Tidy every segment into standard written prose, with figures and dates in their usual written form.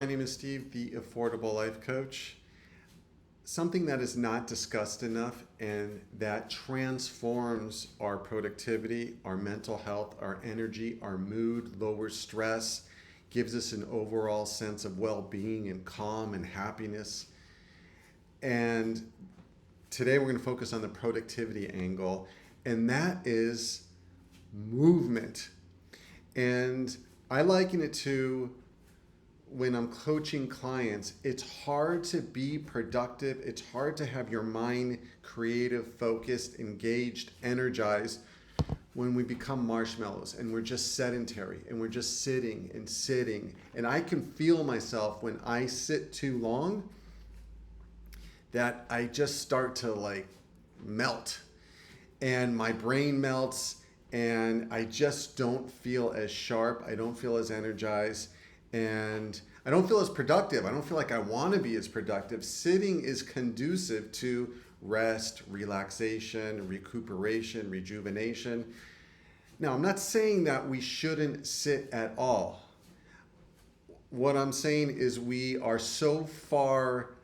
My name is Steve, the Affordable Life Coach. Something that is not discussed enough and that transforms our productivity, our mental health, our energy, our mood, lowers stress, gives us an overall sense of well-being and calm and happiness. And today we're going to focus on the productivity angle, and that is movement. And I liken it to when I'm coaching clients, it's hard to be productive. It's hard to have your mind creative, focused, engaged, energized when we become marshmallows and we're just sedentary and we're just sitting and sitting. And I can feel myself when I sit too long that I just start to melt and my brain melts and I just don't feel as sharp. I don't feel as energized. And I don't feel as productive. I don't feel like I want to be as productive. Sitting is conducive to rest, relaxation, recuperation, rejuvenation. Now, I'm not saying that we shouldn't sit at all. What I'm saying is we are so far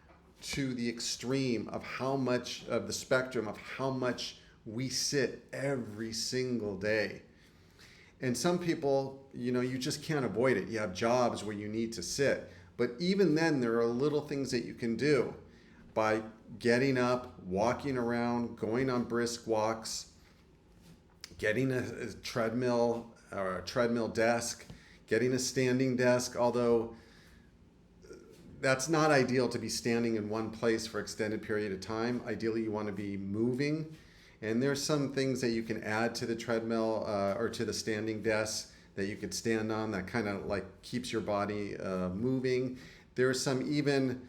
to the extreme of how much of the spectrum of how much we sit every single day. And some people, you just can't avoid it. You have jobs where you need to sit. But even then, there are little things that you can do by getting up, walking around, going on brisk walks, getting a treadmill or a treadmill desk, getting a standing desk, although that's not ideal to be standing in one place for an extended period of time. Ideally, you want to be moving. And there's some things that you can add to the treadmill or to the standing desk that you could stand on that kind of keeps your body moving. There are some even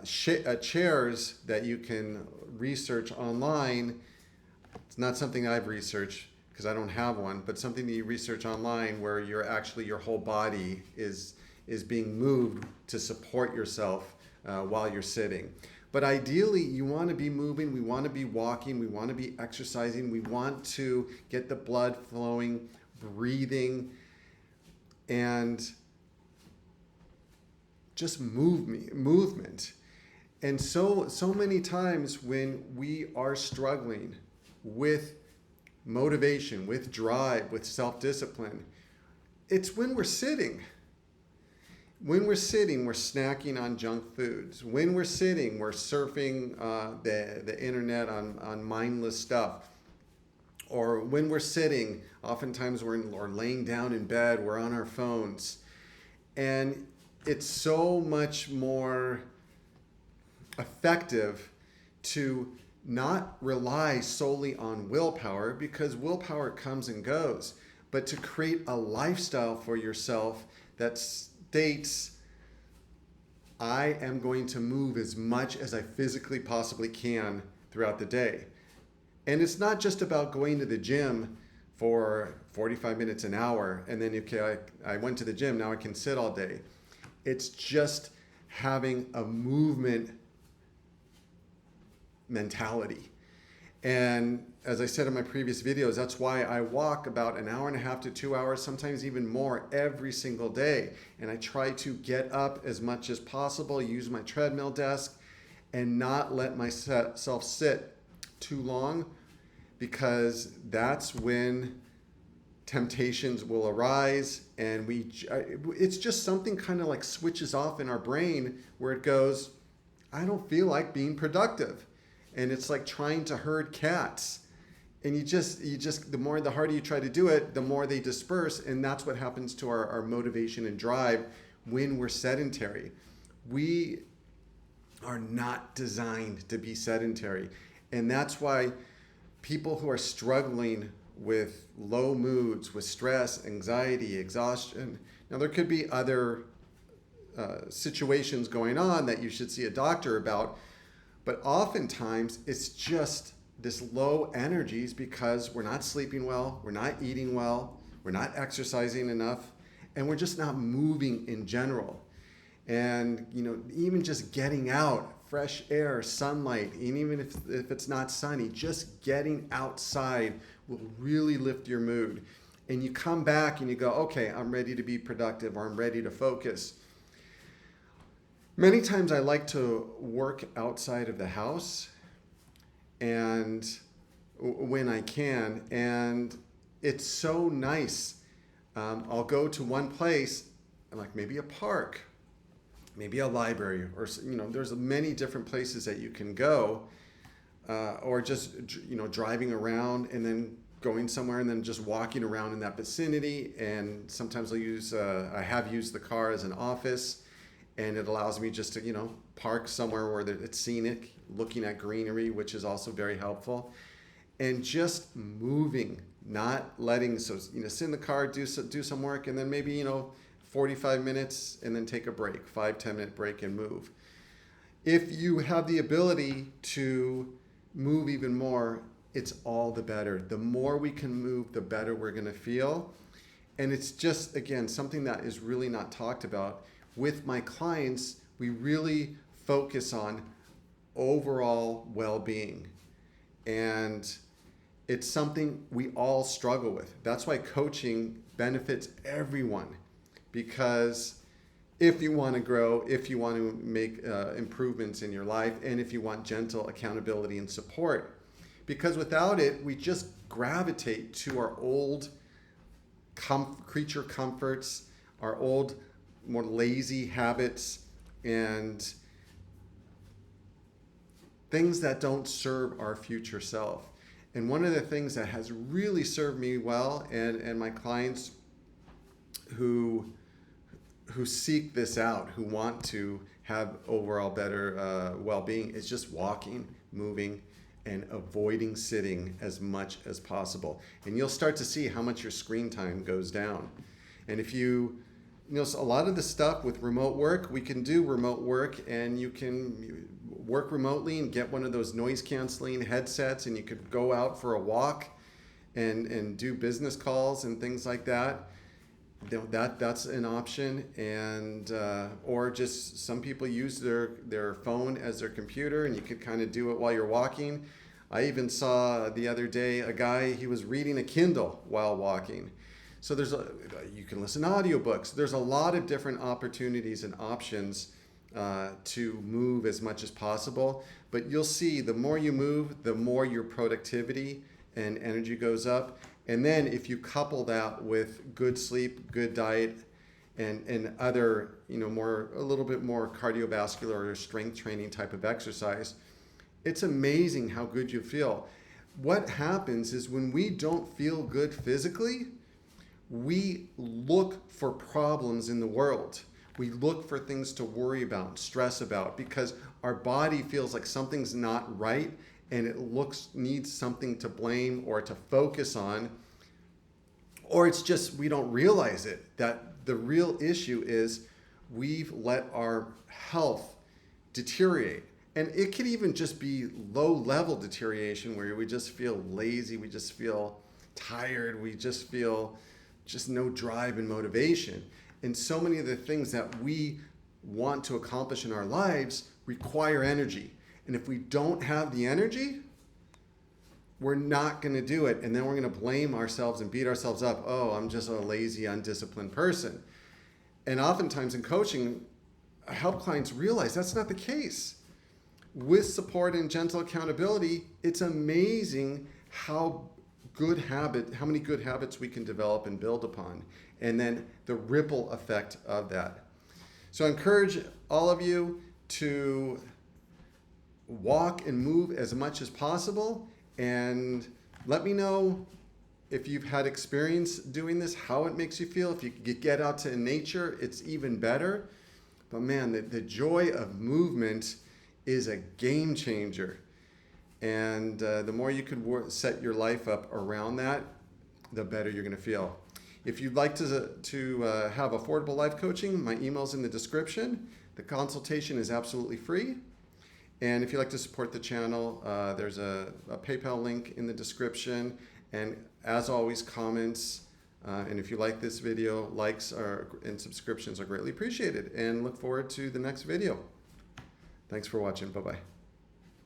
chairs that you can research online. It's not something I've researched because I don't have one, but something that you research online where your whole body is being moved to support yourself while you're sitting. But ideally, you want to be moving, we want to be walking, we want to be exercising, we want to get the blood flowing, breathing, and just movement. And so many times when we are struggling with motivation, with drive, with self-discipline, it's when we're sitting. When we're sitting, we're snacking on junk foods. When we're sitting, we're surfing the internet on mindless stuff. Or when we're sitting, oftentimes we're laying down in bed, we're on our phones. And it's so much more effective to not rely solely on willpower, because willpower comes and goes, but to create a lifestyle for yourself that states, I am going to move as much as I physically possibly can throughout the day. And it's not just about going to the gym for 45 minutes, an hour, and then, okay, I went to the gym, now I can sit all day. It's just having a movement mentality. And as I said in my previous videos, that's why I walk about an hour and a half to 2 hours, sometimes even more every single day. And I try to get up as much as possible, use my treadmill desk, and not let myself sit too long, because that's when temptations will arise. And it's just something kind of switches off in our brain where it goes, I don't feel like being productive. And it's like trying to herd cats. And the harder you try to do it, the more they disperse. And that's what happens to our motivation and drive when we're sedentary. We are not designed to be sedentary. And that's why people who are struggling with low moods, with stress, anxiety, exhaustion. Now, there could be other situations going on that you should see a doctor about. But oftentimes, it's just this low energies because we're not sleeping well, we're not eating well, we're not exercising enough, and we're just not moving in general. And even just getting out, fresh air, sunlight, and even if it's not sunny, just getting outside will really lift your mood. And you come back and you go, okay, I'm ready to be productive, or I'm ready to focus. Many times I like to work outside of the house and when I can, and it's so nice. I'll go to one place, like maybe a park, maybe a library, or there's many different places that you can go, or just driving around and then going somewhere and then just walking around in that vicinity. And sometimes I have used the car as an office, and it allows me just to park somewhere where it's scenic, looking at greenery, which is also very helpful, and just moving, not letting sit in the car, do some work, and then maybe 45 minutes and then take a break, 5-10 minute break, and move. If you have the ability to move even more, it's all the better. The more we can move, the better we're going to feel. And it's just, again, something that is really not talked about. With my clients, we really focus on overall well-being. And it's something we all struggle with. That's why coaching benefits everyone. Because if you want to grow, if you want to make improvements in your life, and if you want gentle accountability and support, because without it, we just gravitate to our old creature comforts, our old, more lazy habits, and things that don't serve our future self. And one of the things that has really served me well, and my clients who seek this out, who want to have overall better well-being, is just walking, moving, and avoiding sitting as much as possible. And you'll start to see how much your screen time goes down. And if a lot of the stuff with remote work, we can do remote work, and you can work remotely and get one of those noise canceling headsets, and you could go out for a walk and do business calls and things like that. That's an option. And or just some people use their phone as their computer, and you could kind of do it while you're walking. I even saw the other day a guy, he was reading a Kindle while walking. So you can listen to audiobooks. There's a lot of different opportunities and options to move as much as possible. But you'll see the more you move, the more your productivity and energy goes up. And then if you couple that with good sleep, good diet, and other, a little bit more cardiovascular or strength training type of exercise, it's amazing how good you feel. What happens is when we don't feel good physically, we look for problems in the world. We look for things to worry about, stress about, because our body feels like something's not right, and it needs something to blame or to focus on. Or it's just we don't realize it, that the real issue is we've let our health deteriorate. And it could even just be low-level deterioration where we just feel lazy, we just feel tired, we just feel just no drive and motivation. And so many of the things that we want to accomplish in our lives require energy. And if we don't have the energy, we're not going to do it. And then we're going to blame ourselves and beat ourselves up. Oh, I'm just a lazy, undisciplined person. And oftentimes in coaching, I help clients realize that's not the case. With support and gentle accountability, it's amazing how many good habits we can develop and build upon, and then the ripple effect of that. So I encourage all of you to walk and move as much as possible, and let me know if you've had experience doing this, how it makes you feel. If you get out to nature, it's even better. But man, the joy of movement is a game changer. And the more you could set your life up around that, the better you're going to feel. If you'd like to have affordable life coaching, my email's in the description. The consultation is absolutely free. And if you'd like to support the channel, there's a PayPal link in the description. And as always, comments. And if you like this video, likes and subscriptions are greatly appreciated. And look forward to the next video. Thanks for watching. Bye-bye.